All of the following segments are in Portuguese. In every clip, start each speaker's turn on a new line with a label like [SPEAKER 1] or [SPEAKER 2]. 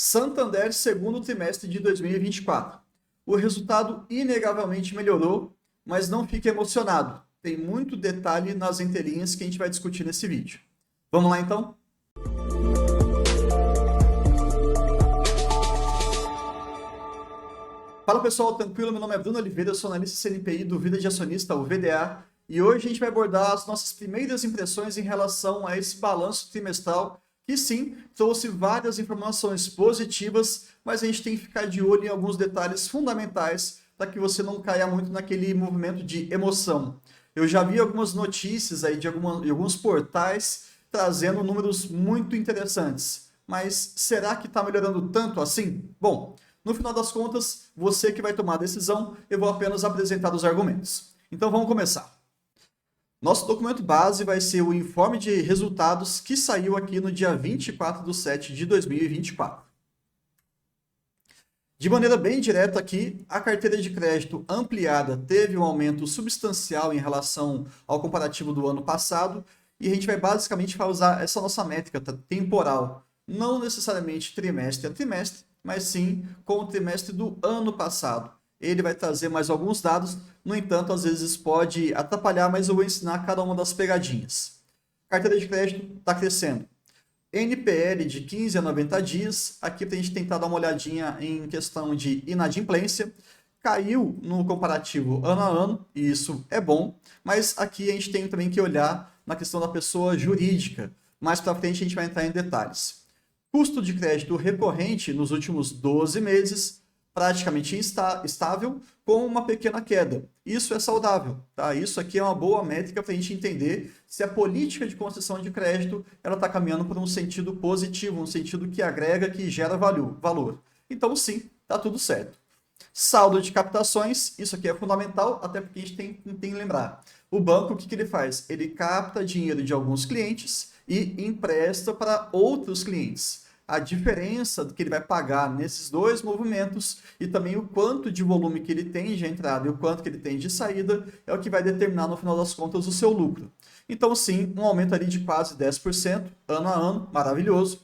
[SPEAKER 1] Santander, segundo trimestre de 2024. O resultado inegavelmente melhorou, mas não fique emocionado. Tem muito detalhe nas entrelinhas que a gente vai discutir nesse vídeo. Vamos lá então? Fala pessoal, tranquilo? Meu nome é Bruno Oliveira, eu sou analista CNPI do Vida de Acionista, o VDA, e hoje a gente vai abordar as nossas primeiras impressões em relação a esse balanço trimestral, que sim, trouxe várias informações positivas, mas a gente tem que ficar de olho em alguns detalhes fundamentais para que você não caia muito naquele movimento de emoção. Eu já vi algumas notícias aí de alguns portais trazendo números muito interessantes, mas será que está melhorando tanto assim? Bom, no final das contas, você que vai tomar a decisão, eu vou apenas apresentar os argumentos. Então vamos começar. Nosso documento base vai ser o informe de resultados que saiu aqui no dia 24/7 de 2024. De maneira bem direta aqui, a carteira de crédito ampliada teve um aumento substancial em relação ao comparativo do ano passado, e a gente vai basicamente usar essa nossa métrica temporal, não necessariamente trimestre a trimestre, mas sim com o trimestre do ano passado. Ele vai trazer mais alguns dados, no entanto, às vezes pode atrapalhar, mas eu vou ensinar cada uma das pegadinhas. Carteira de crédito está crescendo. NPL de 15 a 90 dias, aqui para a gente tentar dar uma olhadinha em questão de inadimplência, caiu no comparativo ano a ano, e isso é bom, mas aqui a gente tem também que olhar na questão da pessoa jurídica. Mais para frente a gente vai entrar em detalhes. Custo de crédito recorrente nos últimos 12 meses, praticamente estável, com uma pequena queda. Isso é saudável, tá? Isso aqui é uma boa métrica para a gente entender se a política de concessão de crédito ela está caminhando por um sentido positivo, um sentido que agrega, que gera valor. Então, sim, está tudo certo. Saldo de captações, isso aqui é fundamental, até porque a gente tem que lembrar. O banco, o que ele faz? Ele capta dinheiro de alguns clientes e empresta para outros clientes. A diferença que ele vai pagar nesses dois movimentos e também o quanto de volume que ele tem de entrada e o quanto que ele tem de saída é o que vai determinar, no final das contas, o seu lucro. Então, sim, um aumento ali de quase 10%, ano a ano, maravilhoso.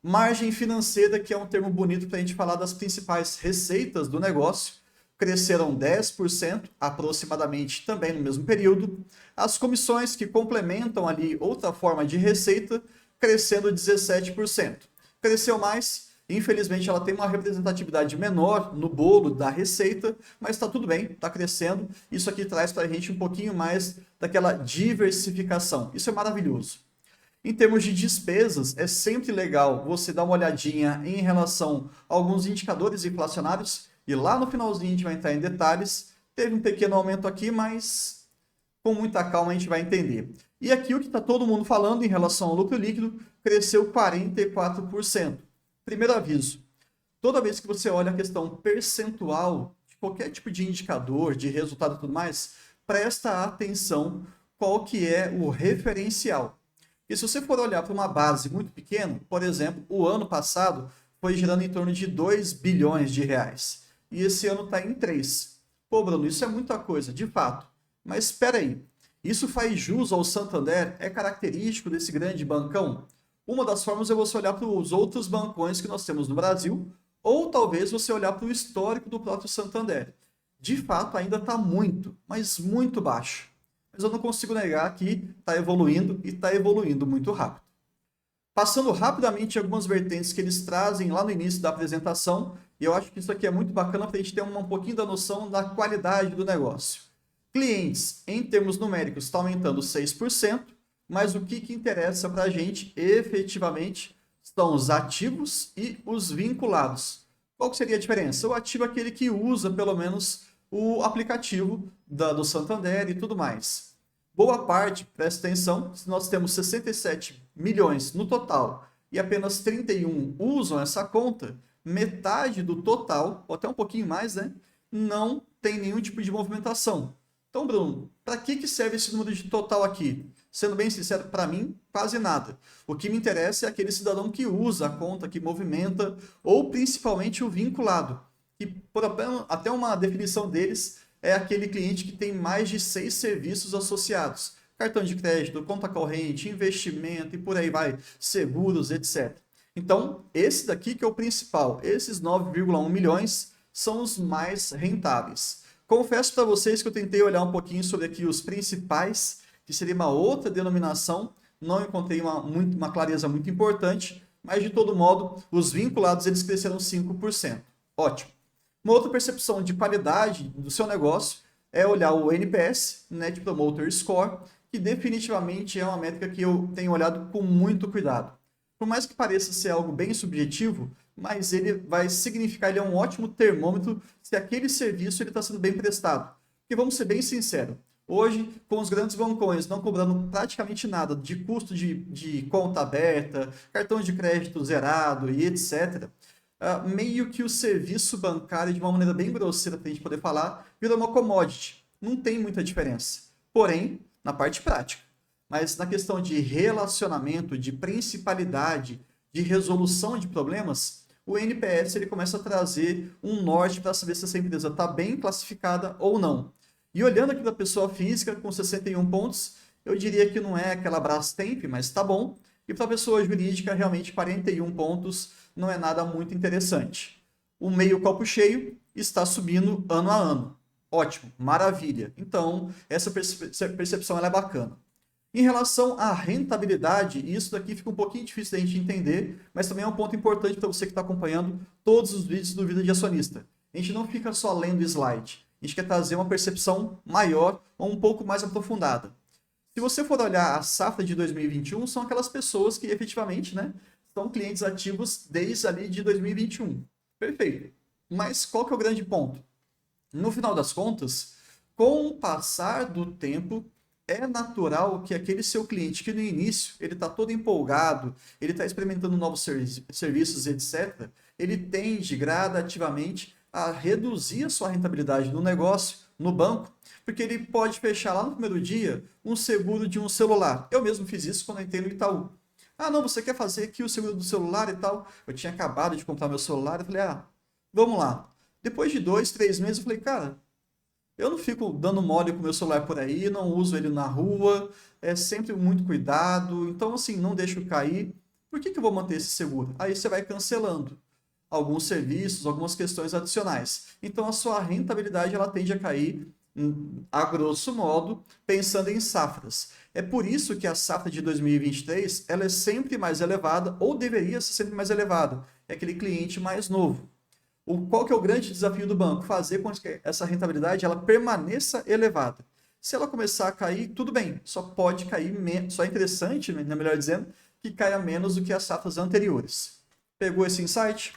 [SPEAKER 1] Margem financeira, que é um termo bonito para a gente falar das principais receitas do negócio, cresceram 10% aproximadamente também no mesmo período. As comissões que complementam ali outra forma de receita, crescendo 17%. Cresceu mais, infelizmente ela tem uma representatividade menor no bolo da receita, mas está tudo bem, está crescendo. Isso aqui traz para a gente um pouquinho mais daquela diversificação. Isso é maravilhoso. Em termos de despesas, é sempre legal você dar uma olhadinha em relação a alguns indicadores inflacionários, e lá no finalzinho a gente vai entrar em detalhes. Teve um pequeno aumento aqui, mas com muita calma a gente vai entender. E aqui o que está todo mundo falando em relação ao lucro líquido, cresceu 44%. Primeiro aviso, toda vez que você olha a questão percentual de qualquer tipo de indicador, de resultado e tudo mais, presta atenção qual que é o referencial. E se você for olhar para uma base muito pequena, por exemplo, o ano passado foi girando em torno de 2 bilhões de reais. E esse ano está em 3. Pô, Bruno, isso é muita coisa, de fato. Mas espera aí, isso faz jus ao Santander? É característico desse grande bancão? Uma das formas é você olhar para os outros bancões que nós temos no Brasil, ou talvez você olhar para o histórico do próprio Santander. De fato, ainda está muito, mas muito baixo. Mas eu não consigo negar que está evoluindo e está evoluindo muito rápido. Passando rapidamente algumas vertentes que eles trazem lá no início da apresentação, e eu acho que isso aqui é muito bacana para a gente ter um pouquinho da noção da qualidade do negócio. Clientes, em termos numéricos, está aumentando 6%, mas o que interessa para a gente, efetivamente, são os ativos e os vinculados. Qual que seria a diferença? O ativo é aquele que usa, pelo menos, o aplicativo do Santander e tudo mais. Boa parte, presta atenção, se nós temos 67 milhões no total e apenas 31 usam essa conta, metade do total, ou até um pouquinho mais, né, não tem nenhum tipo de movimentação. Então, Bruno, para que serve esse número de total aqui? Sendo bem sincero, para mim, quase nada. O que me interessa é aquele cidadão que usa a conta, que movimenta, ou principalmente o vinculado. E por até uma definição deles, é aquele cliente que tem mais de 6 serviços associados. Cartão de crédito, conta corrente, investimento e por aí vai, seguros, etc. Então, esse daqui que é o principal. Esses 9,1 milhões são os mais rentáveis. Confesso para vocês que eu tentei olhar um pouquinho sobre aqui os principais, que seria uma outra denominação. Não encontrei uma clareza muito importante, mas de todo modo, os vinculados eles cresceram 5%. Ótimo. Uma outra percepção de qualidade do seu negócio é olhar o NPS, Net Promoter Score, que definitivamente é uma métrica que eu tenho olhado com muito cuidado. Por mais que pareça ser algo bem subjetivo, mas ele vai significar, ele é um ótimo termômetro se aquele serviço está sendo bem prestado. Porque vamos ser bem sinceros, hoje, com os grandes bancões não cobrando praticamente nada de custo de conta aberta, cartão de crédito zerado e etc., meio que o serviço bancário, de uma maneira bem grosseira para a gente poder falar, vira uma commodity. Não tem muita diferença. Porém, na parte prática. Mas na questão de relacionamento, de principalidade, de resolução de problemas, o NPS ele começa a trazer um norte para saber se essa empresa está bem classificada ou não. E olhando aqui da pessoa física com 61 pontos, eu diria que não é aquela Brastemp, mas está bom. E para a pessoa jurídica, realmente 41 pontos não é nada muito interessante. O meio copo cheio está subindo ano a ano. Ótimo, maravilha. Então, essa percepção ela é bacana. Em relação à rentabilidade, isso daqui fica um pouquinho difícil da gente entender, mas também é um ponto importante para você que está acompanhando todos os vídeos do Vida de Acionista. A gente não fica só lendo slide, a gente quer trazer uma percepção maior ou um pouco mais aprofundada. Se você for olhar a safra de 2021, são aquelas pessoas que efetivamente, né, são clientes ativos desde ali de 2021. Perfeito. Mas qual que é o grande ponto? No final das contas, com o passar do tempo, é natural que aquele seu cliente que no início ele está todo empolgado, ele está experimentando novos serviços, etc., ele tende gradativamente a reduzir a sua rentabilidade no negócio, no banco, porque ele pode fechar lá no primeiro dia um seguro de um celular. Eu mesmo fiz isso quando eu entrei no Itaú. Ah, não, você quer fazer aqui o seguro do celular e tal? Eu tinha acabado de comprar meu celular, eu falei, vamos lá. Depois de 2, 3 meses, eu falei, cara, eu não fico dando mole com o meu celular por aí, não uso ele na rua, é sempre muito cuidado, então assim, não deixo cair. Por que eu vou manter esse seguro? Aí você vai cancelando alguns serviços, algumas questões adicionais. Então a sua rentabilidade ela tende a cair, a grosso modo, pensando em safras. É por isso que a safra de 2023 ela é sempre mais elevada, ou deveria ser sempre mais elevada. É aquele cliente mais novo. Qual que é o grande desafio do banco? Fazer com que essa rentabilidade ela permaneça elevada. Se ela começar a cair, tudo bem, só pode cair menos, só é interessante, né, melhor dizendo, que caia menos do que as safras anteriores. Pegou esse insight?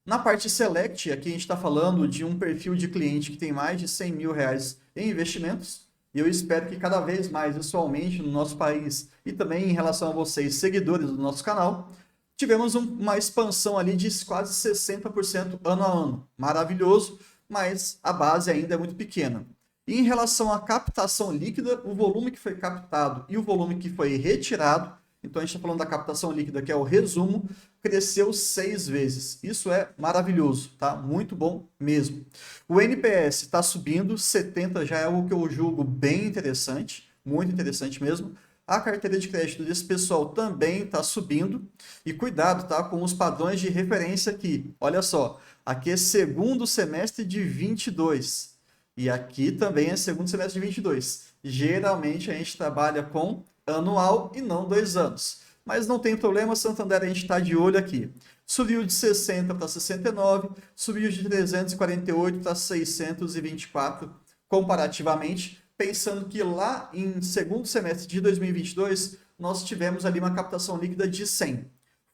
[SPEAKER 1] Na parte Select, aqui a gente está falando de um perfil de cliente que tem mais de 100 mil reais em investimentos, e eu espero que cada vez mais isso aumente no nosso país e também em relação a vocês, seguidores do nosso canal. Tivemos uma expansão ali de quase 60% ano a ano. Maravilhoso, mas a base ainda é muito pequena. E em relação à captação líquida, o volume que foi captado e o volume que foi retirado, então a gente está falando da captação líquida, que é o resumo, cresceu 6 vezes. Isso é maravilhoso, tá? Muito bom mesmo. O NPS está subindo, 70 já é o que eu julgo bem interessante, muito interessante mesmo. A carteira de crédito desse pessoal também está subindo. E cuidado, tá, com os padrões de referência aqui. Olha só, aqui é segundo semestre de 22. E aqui também é segundo semestre de 22. Geralmente a gente trabalha com anual e não 2 anos. Mas não tem problema, Santander a gente está de olho aqui. Subiu de 60 para 69, subiu de 348 para 624 comparativamente, pensando que lá em segundo semestre de 2022, nós tivemos ali uma captação líquida de 100.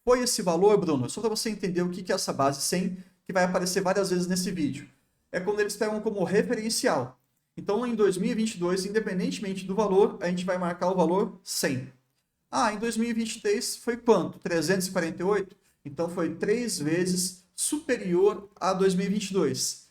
[SPEAKER 1] Foi esse valor, Bruno? Só para você entender o que é essa base 100, que vai aparecer várias vezes nesse vídeo. É quando eles pegam como referencial. Então, em 2022, independentemente do valor, a gente vai marcar o valor 100. Em 2023 foi quanto? 348? Então, foi 3 vezes superior a 2022.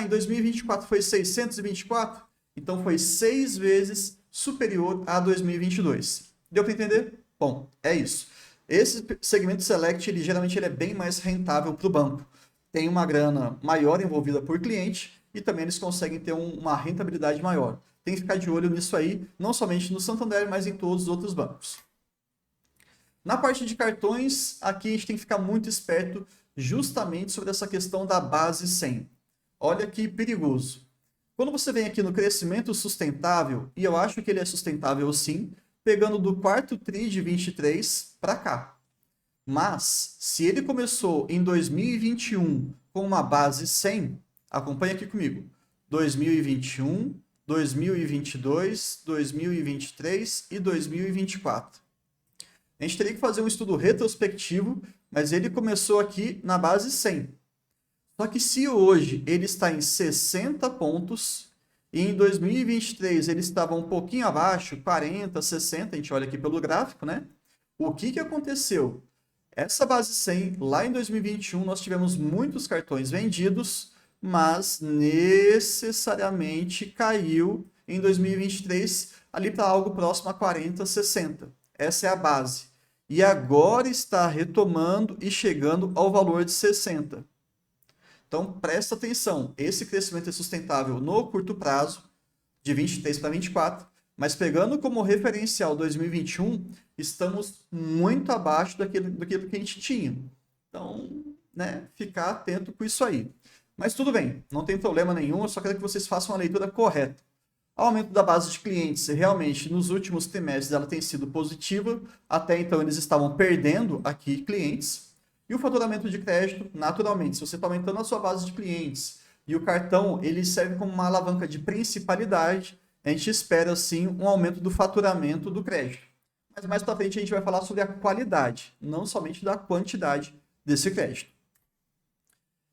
[SPEAKER 1] Em 2024 foi 624? Então, foi 6 vezes superior a 2022. Deu para entender? Bom, é isso. Esse segmento Select, geralmente ele é bem mais rentável para o banco. Tem uma grana maior envolvida por cliente e também eles conseguem ter uma rentabilidade maior. Tem que ficar de olho nisso aí, não somente no Santander, mas em todos os outros bancos. Na parte de cartões, aqui a gente tem que ficar muito esperto justamente sobre essa questão da base 100. Olha que perigoso. Quando você vem aqui no crescimento sustentável, e eu acho que ele é sustentável sim, pegando do quarto tri de 23 para cá. Mas, se ele começou em 2021 com uma base 100, acompanha aqui comigo. 2021, 2022, 2023 e 2024. A gente teria que fazer um estudo retrospectivo, mas ele começou aqui na base 100. Só que se hoje ele está em 60 pontos e em 2023 ele estava um pouquinho abaixo, 40, 60, a gente olha aqui pelo gráfico, né? O que aconteceu? Essa base 100, lá em 2021, nós tivemos muitos cartões vendidos, mas necessariamente caiu em 2023 ali para algo próximo a 40, 60. Essa é a base. E agora está retomando e chegando ao valor de 60. Então, presta atenção. Esse crescimento é sustentável no curto prazo, de 23 para 24, mas pegando como referencial 2021, estamos muito abaixo daquilo que a gente tinha. Então, né, ficar atento com isso aí. Mas tudo bem, não tem problema nenhum, eu só quero que vocês façam a leitura correta. O aumento da base de clientes, realmente, nos últimos trimestres, ela tem sido positiva. Até então, eles estavam perdendo aqui clientes. E o faturamento de crédito, naturalmente, se você está aumentando a sua base de clientes e o cartão, ele serve como uma alavanca de principalidade, a gente espera, sim, um aumento do faturamento do crédito. Mas mais para frente a gente vai falar sobre a qualidade, não somente da quantidade desse crédito.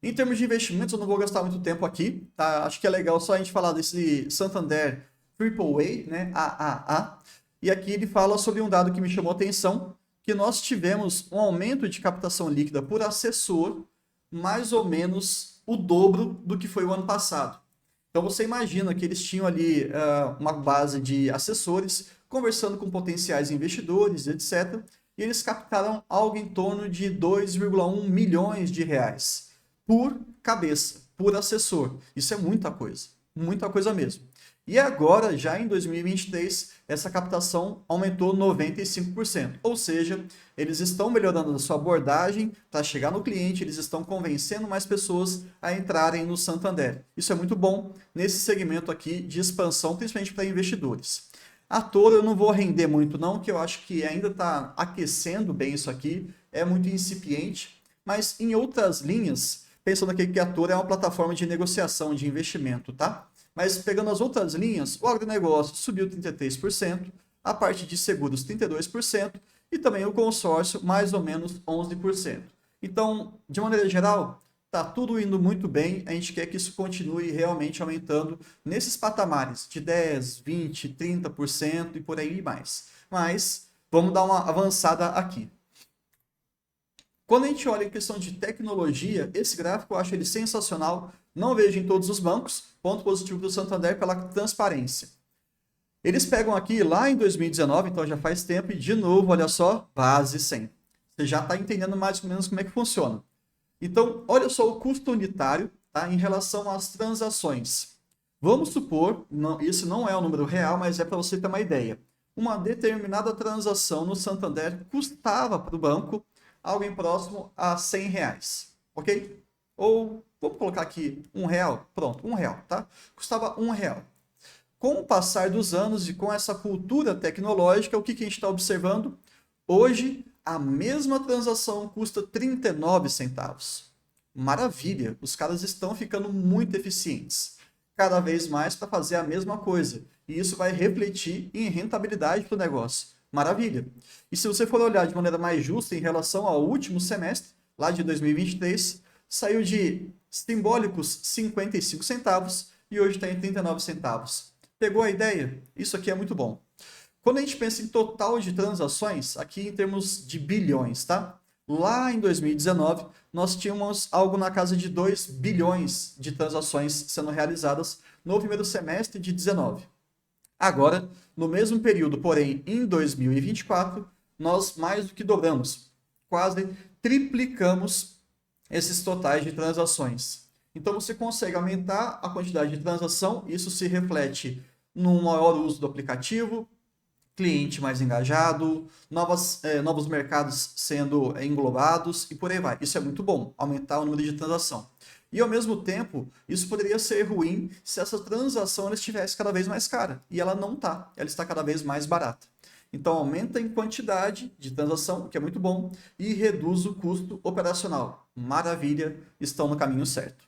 [SPEAKER 1] Em termos de investimentos, eu não vou gastar muito tempo aqui, tá? Acho que é legal só a gente falar desse Santander AAA, né? AAA. E aqui ele fala sobre um dado que me chamou a atenção, que nós tivemos um aumento de captação líquida por assessor, mais ou menos o dobro do que foi o ano passado. Então você imagina que eles tinham ali uma base de assessores, conversando com potenciais investidores, etc. E eles captaram algo em torno de 2,1 milhões de reais por cabeça, por assessor. Isso é muita coisa mesmo. E agora, já em 2023, essa captação aumentou 95%. Ou seja, eles estão melhorando a sua abordagem para chegar no cliente, eles estão convencendo mais pessoas a entrarem no Santander. Isso é muito bom nesse segmento aqui de expansão, principalmente para investidores. A Toro eu não vou render muito não, que eu acho que ainda está aquecendo bem isso aqui, é muito incipiente, mas em outras linhas, pensando aqui que a Toro é uma plataforma de negociação de investimento, tá? Mas pegando as outras linhas, o agronegócio subiu 33%, a parte de seguros 32% e também o consórcio mais ou menos 11%. Então, de maneira geral, está tudo indo muito bem, a gente quer que isso continue realmente aumentando nesses patamares de 10, 20, 30% e por aí mais. Mas vamos dar uma avançada aqui. Quando a gente olha em questão de tecnologia, esse gráfico eu acho ele sensacional, não vejo em todos os bancos, ponto positivo do Santander pela transparência. Eles pegam aqui lá em 2019, então já faz tempo, e de novo, olha só, base 100. Você já está entendendo mais ou menos como é que funciona. Então, olha só o custo unitário, tá, em relação às transações. Vamos supor, isso não é o número real, mas é para você ter uma ideia. Uma determinada transação no Santander custava para o banco algo em próximo a R$100, ok? Ou, vamos colocar aqui R$1, pronto, R$1, tá? Custava R$1. Com o passar dos anos e com essa cultura tecnológica, o que a gente está observando? Hoje, a mesma transação custa 39 centavos. Maravilha, os caras estão ficando muito eficientes. Cada vez mais para fazer a mesma coisa. E isso vai refletir em rentabilidade para o negócio. Maravilha. E se você for olhar de maneira mais justa em relação ao último semestre, lá de 2023, saiu de simbólicos 55 centavos e hoje está em 39 centavos. Pegou a ideia? Isso aqui é muito bom. Quando a gente pensa em total de transações, aqui em termos de bilhões, tá? Lá em 2019, nós tínhamos algo na casa de 2 bilhões de transações sendo realizadas no primeiro semestre de 19. Agora, no mesmo período, porém, em 2024, nós mais do que dobramos, quase triplicamos esses totais de transações. Então, você consegue aumentar a quantidade de transação, isso se reflete num maior uso do aplicativo, cliente mais engajado, novos mercados sendo englobados e por aí vai. Isso é muito bom, aumentar o número de transação. E ao mesmo tempo, isso poderia ser ruim se essa transação ela estivesse cada vez mais cara. E ela não está, ela está cada vez mais barata. Então aumenta em quantidade de transação, o que é muito bom, e reduz o custo operacional. Maravilha, estão no caminho certo.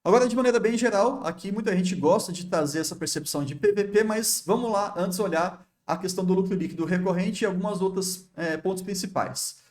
[SPEAKER 1] Agora, de maneira bem geral, aqui muita gente gosta de trazer essa percepção de PVP, mas vamos lá antes olhar a questão do lucro líquido recorrente e algumas outras pontos principais.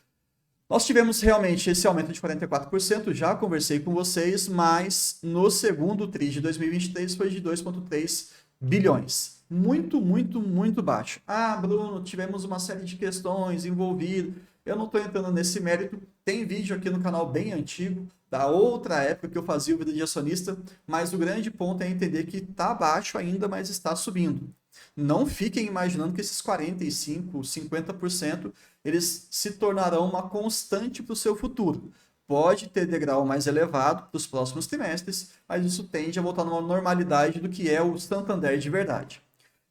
[SPEAKER 1] Nós tivemos realmente esse aumento de 44%, já conversei com vocês, mas no segundo TRI de 2023 foi de 2,3 bilhões. Muito, muito, muito baixo. Ah, Bruno, tivemos uma série de questões envolvidas. Eu não estou entrando nesse mérito. Tem vídeo aqui no canal bem antigo, da outra época que eu fazia o vídeo de acionista, mas o grande ponto é entender que está baixo ainda, mas está subindo. Não fiquem imaginando que esses 45%, 50%, eles se tornarão uma constante para o seu futuro. Pode ter degrau mais elevado para os próximos trimestres, mas isso tende a voltar numa normalidade do que é o Santander de verdade.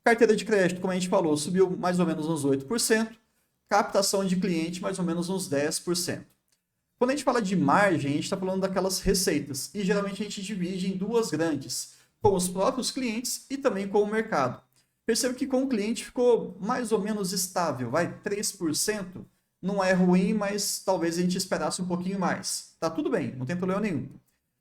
[SPEAKER 1] Carteira de crédito, como a gente falou, subiu mais ou menos uns 8%. Captação de cliente, mais ou menos uns 10%. Quando a gente fala de margem, a gente está falando daquelas receitas. E geralmente a gente divide em duas grandes, com os próprios clientes e também com o mercado. Percebo que com o cliente ficou mais ou menos estável, vai 3%. Não é ruim, mas talvez a gente esperasse um pouquinho mais. Tá tudo bem, não tem problema nenhum.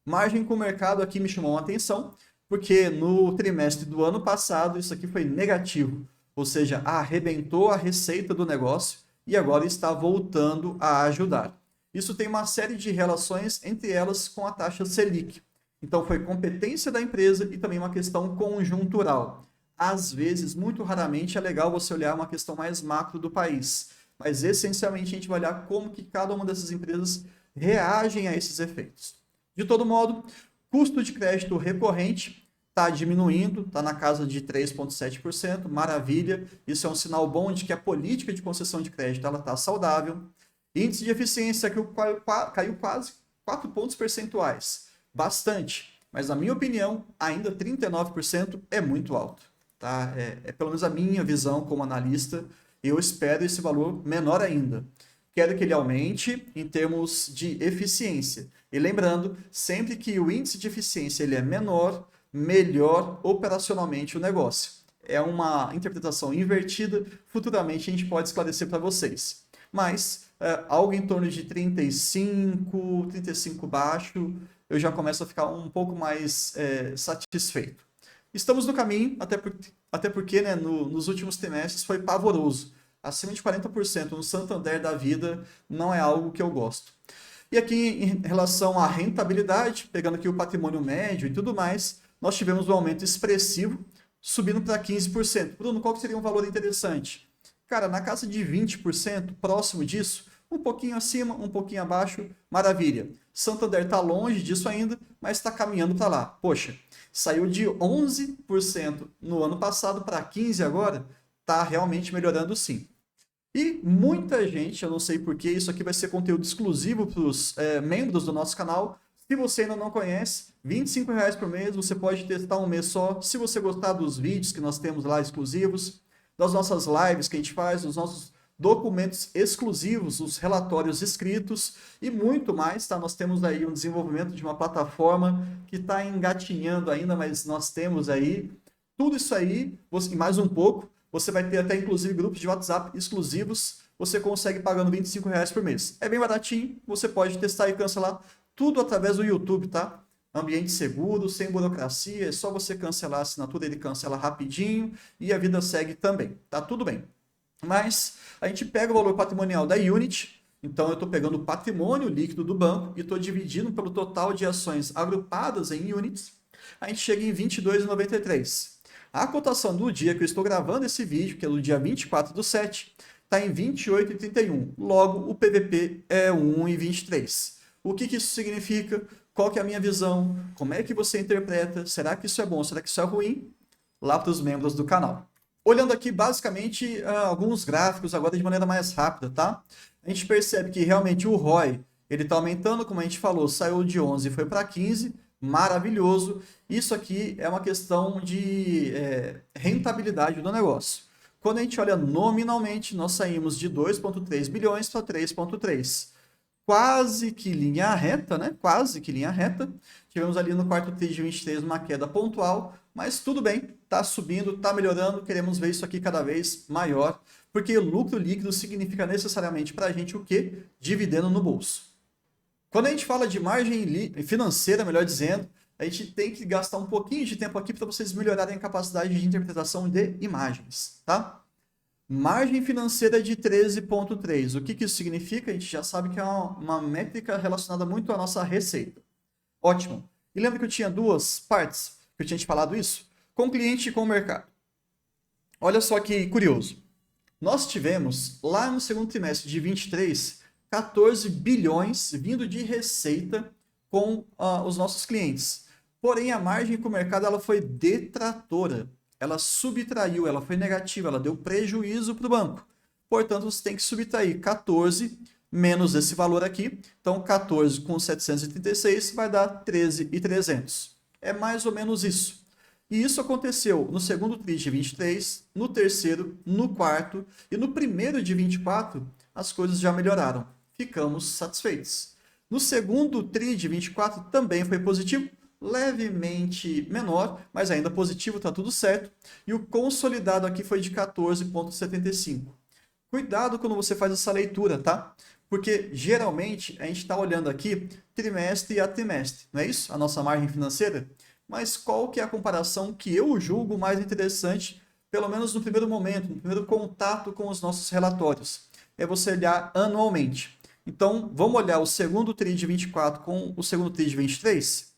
[SPEAKER 1] Margem com o mercado aqui me chamou a atenção, porque no trimestre do ano passado isso aqui foi negativo. Ou seja, arrebentou a receita do negócio e agora está voltando a ajudar. Isso tem uma série de relações, entre elas com a taxa Selic. Então foi competência da empresa e também uma questão conjuntural. Às vezes, muito raramente, é legal você olhar uma questão mais macro do país. Mas essencialmente a gente vai olhar como que cada uma dessas empresas reagem a esses efeitos. De todo modo, custo de crédito recorrente está diminuindo, está na casa de 3,7%, maravilha. Isso é um sinal bom de que a política de concessão de crédito está saudável. Índice de eficiência que caiu quase 4 pontos percentuais, bastante. Mas na minha opinião, ainda 39% é muito alto. Tá? É pelo menos a minha visão como analista. Eu espero esse valor menor ainda. Quero que ele aumente em termos de eficiência. E lembrando, sempre que o índice de eficiência ele é menor, melhor operacionalmente o negócio. É uma interpretação invertida, futuramente a gente pode esclarecer para vocês. Mas algo em torno de 35 baixo, eu já começo a ficar um pouco mais satisfeito. Estamos no caminho, até porque né, nos últimos trimestres foi pavoroso. Acima de 40% no Santander da vida não é algo que eu gosto. E aqui em relação à rentabilidade, pegando aqui o patrimônio médio e tudo mais, nós tivemos um aumento expressivo, subindo para 15%. Bruno, qual que seria um valor interessante? Cara, na casa de 20%, próximo disso, um pouquinho acima, um pouquinho abaixo, maravilha. Santander está longe disso ainda, mas está caminhando para lá. Poxa, saiu de 11% no ano passado para 15% agora, está realmente melhorando sim. E muita gente, eu não sei porquê, isso aqui vai ser conteúdo exclusivo para os membros do nosso canal. Se você ainda não conhece, R$25 por mês, você pode testar um mês só. Se você gostar dos vídeos que nós temos lá exclusivos, das nossas lives que a gente faz, dos nossos documentos exclusivos, os relatórios escritos e muito mais, tá? Nós temos aí um desenvolvimento de uma plataforma que está engatinhando ainda, mas nós temos aí tudo isso aí, e mais um pouco. Você vai ter até, inclusive, grupos de WhatsApp exclusivos. Você consegue pagando R$25 por mês. É bem baratinho. Você pode testar e cancelar tudo através do YouTube, tá? Ambiente seguro, sem burocracia. É só você cancelar a assinatura, ele cancela rapidinho e a vida segue também. Tá tudo bem. Mas a gente pega o valor patrimonial da Unity. Então, eu estou pegando o patrimônio líquido do banco e estou dividindo pelo total de ações agrupadas em units. A gente chega em R$22,93. A cotação do dia que eu estou gravando esse vídeo, que é do dia 24/7, está em R$28,31. Logo, o PVP é R$1,23. O que isso significa? Qual que é a minha visão? Como é que você interpreta? Será que isso é bom? Será que isso é ruim? Lá para os membros do canal. Olhando aqui, basicamente, alguns gráficos agora de maneira mais rápida, tá? A gente percebe que realmente o ROI ele está aumentando, como a gente falou, saiu de 11 e foi para 15. Maravilhoso. Isso aqui é uma questão de rentabilidade do negócio. Quando a gente olha nominalmente, nós saímos de 2,3 bilhões para 3,3. Quase que linha reta, né? Quase que linha reta. Tivemos ali no quarto TRI de 23 uma queda pontual, mas tudo bem, está subindo, está melhorando, queremos ver isso aqui cada vez maior, porque lucro líquido significa necessariamente para a gente o quê? Dividendo no bolso. Quando a gente fala de margem financeira, melhor dizendo, a gente tem que gastar um pouquinho de tempo aqui para vocês melhorarem a capacidade de interpretação de imagens, tá? Margem financeira de 13,3. O que isso significa? A gente já sabe que é uma métrica relacionada muito à nossa receita. Ótimo. E lembra que eu tinha duas partes que eu tinha te falado isso? Com o cliente e com o mercado. Olha só que curioso. Nós tivemos, lá no segundo trimestre de 23, 14 bilhões vindo de receita com os nossos clientes. Porém, a margem com o mercado ela foi detratora. Ela subtraiu, ela foi negativa, ela deu prejuízo para o banco. Portanto, você tem que subtrair 14 menos esse valor aqui. Então, 14 com 736 vai dar 13.300. É mais ou menos isso. E isso aconteceu no segundo TRI de 23, no terceiro, no quarto e no primeiro de 24, as coisas já melhoraram. Ficamos satisfeitos. No segundo TRI de 24 também foi positivo, levemente menor, mas ainda positivo, está tudo certo. E o consolidado aqui foi de 14,75. Cuidado quando você faz essa leitura, tá? Porque geralmente a gente está olhando aqui trimestre a trimestre, não é isso? A nossa margem financeira. Mas qual que é a comparação que eu julgo mais interessante, pelo menos no primeiro momento, no primeiro contato com os nossos relatórios? É você olhar anualmente. Então, vamos olhar o segundo TRI de 24 com o segundo TRI de 23?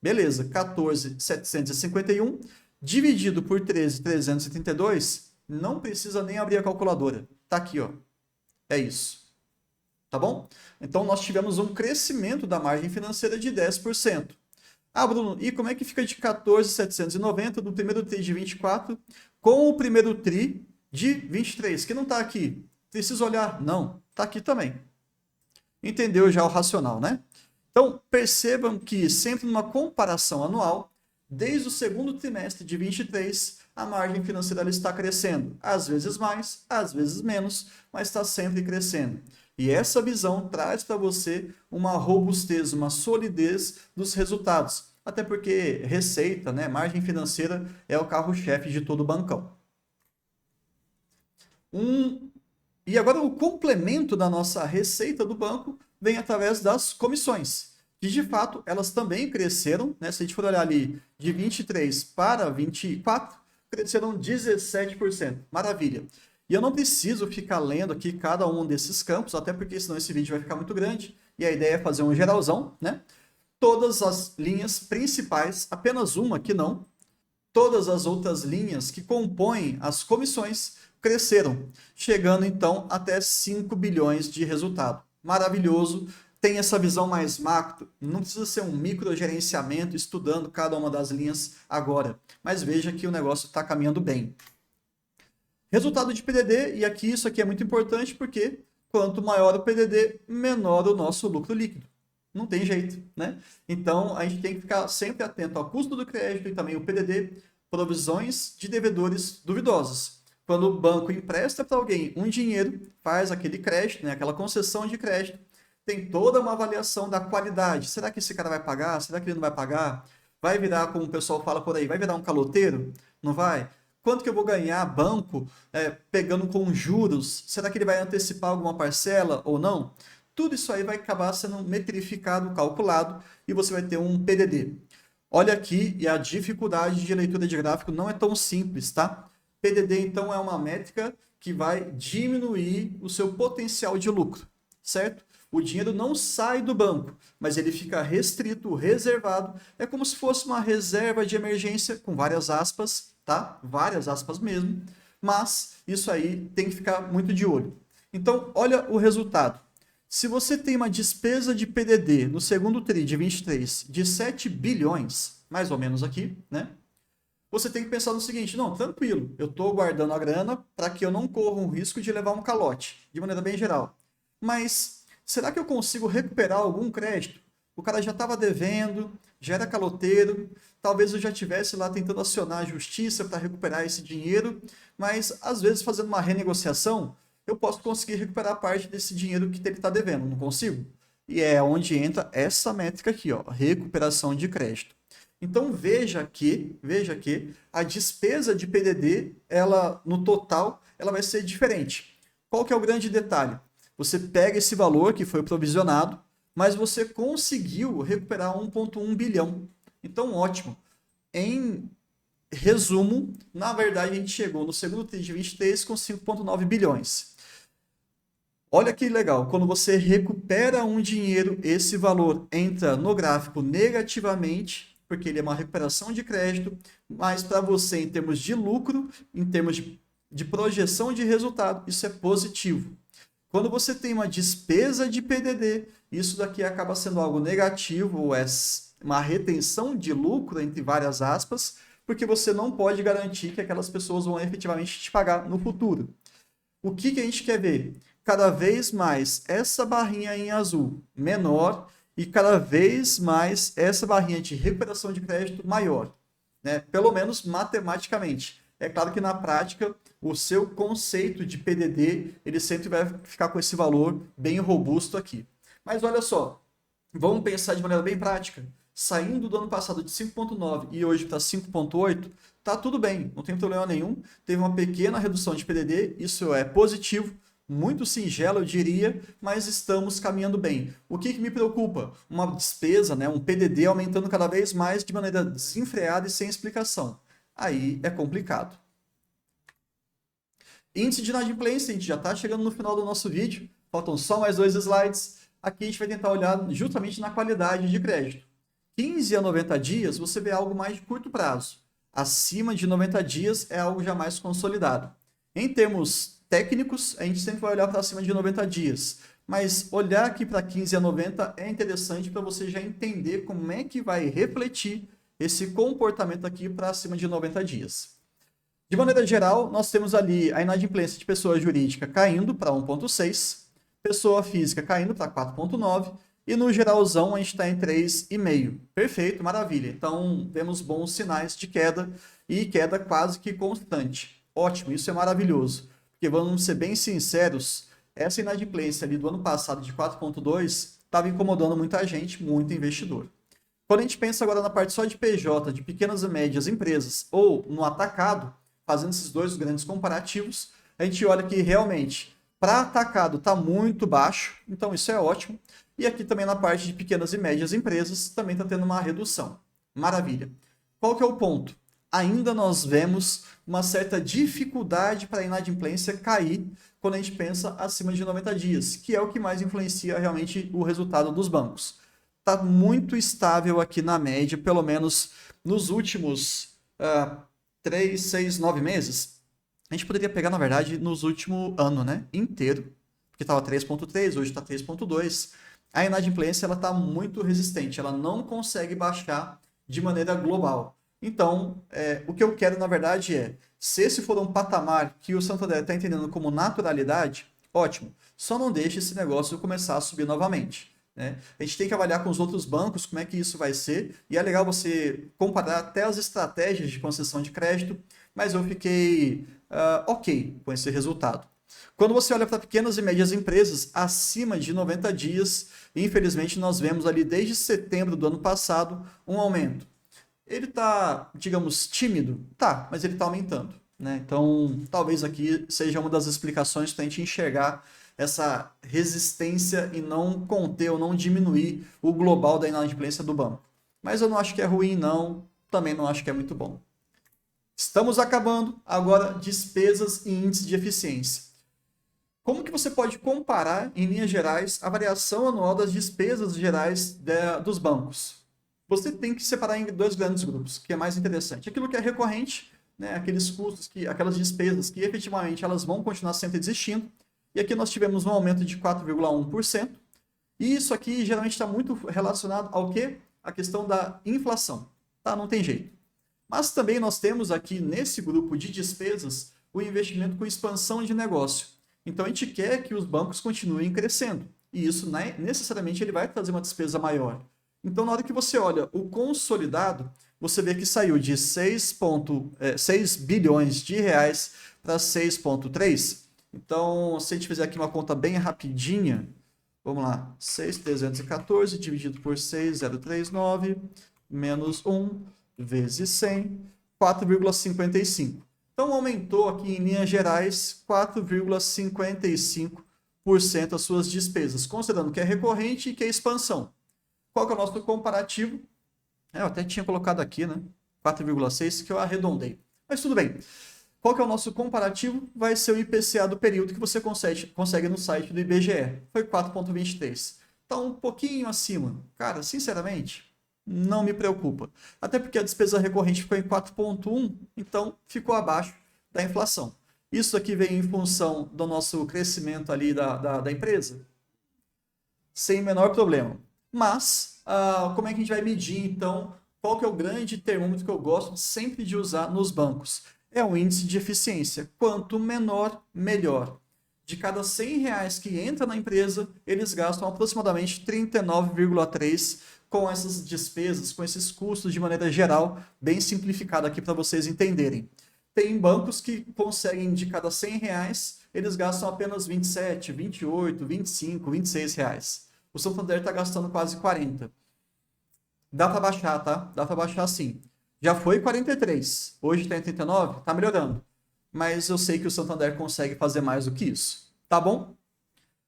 [SPEAKER 1] Beleza, 14.751 dividido por 13.332, não precisa nem abrir a calculadora. Tá aqui, ó. É isso. Tá bom? Então, nós tivemos um crescimento da margem financeira de 10%. Ah, Bruno, e como é que fica de 14.790 do primeiro TRI de 24 com o primeiro TRI de 23, que não está aqui? Precisa olhar? Não, está aqui também. Entendeu já o racional, né? Então, percebam que sempre numa comparação anual, desde o segundo trimestre de 23, a margem financeira ela está crescendo. Às vezes mais, às vezes menos, mas está sempre crescendo. E essa visão traz para você uma robustez, uma solidez dos resultados. Até porque receita, né, margem financeira é o carro-chefe de todo bancão. E agora o complemento da nossa receita do banco vem através das comissões, que de fato elas também cresceram, né? Se a gente for olhar ali de 23 para 24, cresceram 17%. Maravilha. E eu não preciso ficar lendo aqui cada um desses campos, até porque senão esse vídeo vai ficar muito grande, e a ideia é fazer um geralzão, né? Todas as linhas principais, apenas uma que não, todas as outras linhas que compõem as comissões cresceram, chegando então até 5 bilhões de resultado. Maravilhoso, tem essa visão mais macro, não precisa ser um microgerenciamento estudando cada uma das linhas agora, mas veja que o negócio está caminhando bem. Resultado de PDD, e aqui isso aqui é muito importante porque quanto maior o PDD, menor o nosso lucro líquido. Não tem jeito, né? Então, a gente tem que ficar sempre atento ao custo do crédito e também o PDD, provisões de devedores duvidosos. Quando o banco empresta para alguém um dinheiro, faz aquele crédito, né, aquela concessão de crédito, tem toda uma avaliação da qualidade. Será que esse cara vai pagar? Será que ele não vai pagar? Vai virar, como o pessoal fala por aí, vai virar um caloteiro? Não vai? Quanto que eu vou ganhar banco pegando com juros? Será que ele vai antecipar alguma parcela ou não? Tudo isso aí vai acabar sendo metrificado, calculado, e você vai ter um PDD. Olha aqui, e a dificuldade de leitura de gráfico não é tão simples, tá? PDD, então, é uma métrica que vai diminuir o seu potencial de lucro, certo? O dinheiro não sai do banco, mas ele fica restrito, reservado. É como se fosse uma reserva de emergência, com várias aspas, tá? Várias aspas mesmo. Mas isso aí tem que ficar muito de olho. Então, olha o resultado. Se você tem uma despesa de PDD no segundo TRI de 23 de 7 bilhões, mais ou menos aqui, né? Você tem que pensar no seguinte, não, tranquilo, eu estou guardando a grana para que eu não corra um risco de levar um calote, de maneira bem geral. Mas será que eu consigo recuperar algum crédito? O cara já estava devendo, já era caloteiro, talvez eu já estivesse lá tentando acionar a justiça para recuperar esse dinheiro, mas às vezes fazendo uma renegociação, eu posso conseguir recuperar parte desse dinheiro que ele está devendo, não consigo? E é onde entra essa métrica aqui, ó, recuperação de crédito. Então veja que a despesa de PDD, ela no total, ela vai ser diferente. Qual que é o grande detalhe? Você pega esse valor que foi provisionado, mas você conseguiu recuperar 1,1 bilhão. Então, ótimo. Em resumo, na verdade, a gente chegou no segundo TRI de 23 com 5,9 bilhões. Olha que legal, quando você recupera um dinheiro, esse valor entra no gráfico negativamente, porque ele é uma recuperação de crédito, mas para você, em termos de lucro, em termos de projeção de resultado, isso é positivo. Quando você tem uma despesa de PDD, isso daqui acaba sendo algo negativo, ou é uma retenção de lucro, entre várias aspas, porque você não pode garantir que aquelas pessoas vão efetivamente te pagar no futuro. O que a gente quer ver? Cada vez mais essa barrinha em azul menor e cada vez mais essa barrinha de recuperação de crédito maior, né? Pelo menos matematicamente. É claro que na prática o seu conceito de PDD ele sempre vai ficar com esse valor bem robusto aqui. Mas olha só, vamos pensar de maneira bem prática. Saindo do ano passado de 5,9 e hoje para 5,8, tá tudo bem, não tem problema nenhum. Teve uma pequena redução de PDD, isso é positivo, muito singelo, eu diria, mas estamos caminhando bem. O que me preocupa? Uma despesa, né, um PDD aumentando cada vez mais de maneira desenfreada e sem explicação. Aí é complicado. Índice de inadimplência, a gente já está chegando no final do nosso vídeo, faltam só mais 2 slides. Aqui a gente vai tentar olhar justamente na qualidade de crédito. 15 a 90 dias, você vê algo mais de curto prazo. Acima de 90 dias é algo já mais consolidado. Em termos técnicos, a gente sempre vai olhar para acima de 90 dias. Mas olhar aqui para 15 a 90 é interessante para você já entender como é que vai refletir esse comportamento aqui para acima de 90 dias. De maneira geral, nós temos ali a inadimplência de pessoa jurídica caindo para 1,6, pessoa física caindo para 4,9 e no geralzão a gente está em 3,5. Perfeito, maravilha. Então, vemos bons sinais de queda e queda quase que constante. Ótimo, isso é maravilhoso. Porque vamos ser bem sinceros, essa inadimplência ali do ano passado de 4,2 estava incomodando muita gente, muito investidor. Quando a gente pensa agora na parte só de PJ, de pequenas e médias empresas, ou no atacado, fazendo esses dois grandes comparativos, a gente olha que realmente para atacado está muito baixo, então isso é ótimo. E aqui também na parte de pequenas e médias empresas também está tendo uma redução. Maravilha. Qual que é o ponto? Ainda nós vemos uma certa dificuldade para a inadimplência cair quando a gente pensa acima de 90 dias, que é o que mais influencia realmente o resultado dos bancos. Está muito estável aqui na média, pelo menos nos últimos 3, 6, 9 meses. A gente poderia pegar, na verdade, nos últimos ano, né, inteiro, porque estava 3,3, hoje está 3,2. A inadimplência está muito resistente, ela não consegue baixar de maneira global. Então, o que eu quero, na verdade, se esse for um patamar que o Santander está entendendo como naturalidade, ótimo. Só não deixe esse negócio começar a subir novamente, né? A gente tem que avaliar com os outros bancos como é que isso vai ser, e é legal você comparar até as estratégias de concessão de crédito, mas eu fiquei ok com esse resultado. Quando você olha para pequenas e médias empresas, acima de 90 dias, infelizmente nós vemos ali desde setembro do ano passado um aumento. Ele está, digamos, tímido? Tá, mas ele está aumentando, né? Então, talvez aqui seja uma das explicações para a gente enxergar essa resistência e não conter ou não diminuir o global da inadimplência do banco. Mas eu não acho que é ruim, não. Também não acho que é muito bom. Estamos acabando. Agora, despesas e índice de eficiência. Como que você pode comparar, em linhas gerais, a variação anual das despesas gerais dos bancos? Você tem que separar em dois grandes grupos, que é mais interessante. Aquilo que é recorrente, né, aqueles custos, aquelas despesas que efetivamente elas vão continuar sempre existindo. E aqui nós tivemos um aumento de 4,1%. E isso aqui geralmente está muito relacionado ao quê? A questão da inflação. Tá? Não tem jeito. Mas também nós temos aqui nesse grupo de despesas o investimento com expansão de negócio. Então a gente quer que os bancos continuem crescendo. E isso necessariamente ele vai trazer uma despesa maior. Então, na hora que você olha o consolidado, você vê que saiu de 6 bilhões de reais para 6,3. Então, se a gente fizer aqui uma conta bem rapidinha, vamos lá, 6.314 dividido por 6.039 menos 1 vezes 100, 4,55. Então, aumentou aqui em linhas gerais 4,55% as suas despesas, considerando que é recorrente e que é expansão. Qual que é o nosso comparativo? Eu até tinha colocado aqui, né? 4,6, que eu arredondei. Mas tudo bem. Qual que é o nosso comparativo? Vai ser o IPCA do período que você consegue no site do IBGE. Foi 4,23. Está um pouquinho acima. Cara, sinceramente, não me preocupa. Até porque a despesa recorrente ficou em 4,1, então ficou abaixo da inflação. Isso aqui vem em função do nosso crescimento ali da empresa? Sem o menor problema. Mas, como é que a gente vai medir, então, qual que é o grande termômetro que eu gosto sempre de usar nos bancos? É o índice de eficiência. Quanto menor, melhor. De cada R$100 que entra na empresa, eles gastam aproximadamente 39,3 com essas despesas, com esses custos de maneira geral, bem simplificado aqui para vocês entenderem. Tem bancos que conseguem, de cada R$100, eles gastam apenas 27, 28, 25, R$26. O Santander está gastando quase 40. Dá para baixar, tá? Dá para baixar sim. Já foi 43. Hoje está em 39. Está melhorando. Mas eu sei que o Santander consegue fazer mais do que isso. Tá bom?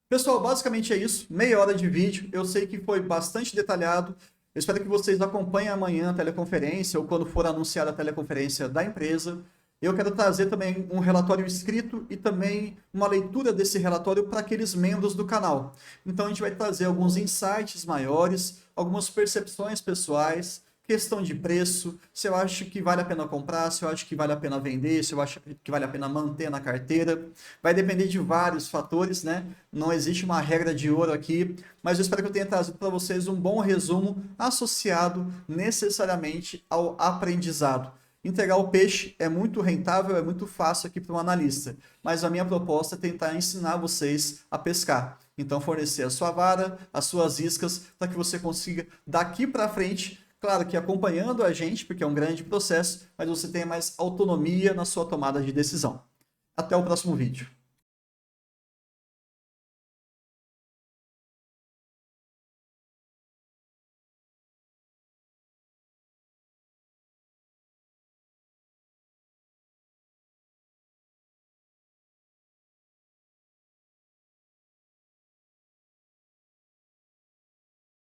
[SPEAKER 1] Pessoal, basicamente é isso. Meia hora de vídeo. Eu sei que foi bastante detalhado. Eu espero que vocês acompanhem amanhã a teleconferência ou quando for anunciada a teleconferência da empresa. Eu quero trazer também um relatório escrito e também uma leitura desse relatório para aqueles membros do canal. Então a gente vai trazer alguns insights maiores, algumas percepções pessoais, questão de preço, se eu acho que vale a pena comprar, se eu acho que vale a pena vender, se eu acho que vale a pena manter na carteira. Vai depender de vários fatores, né? Não existe uma regra de ouro aqui, mas eu espero que eu tenha trazido para vocês um bom resumo associado necessariamente ao aprendizado. Entregar o peixe é muito rentável, é muito fácil aqui para um analista, mas a minha proposta é tentar ensinar vocês a pescar. Então, fornecer a sua vara, as suas iscas, para que você consiga, daqui para frente, claro que acompanhando a gente, porque é um grande processo, mas você tenha mais autonomia na sua tomada de decisão. Até o próximo vídeo.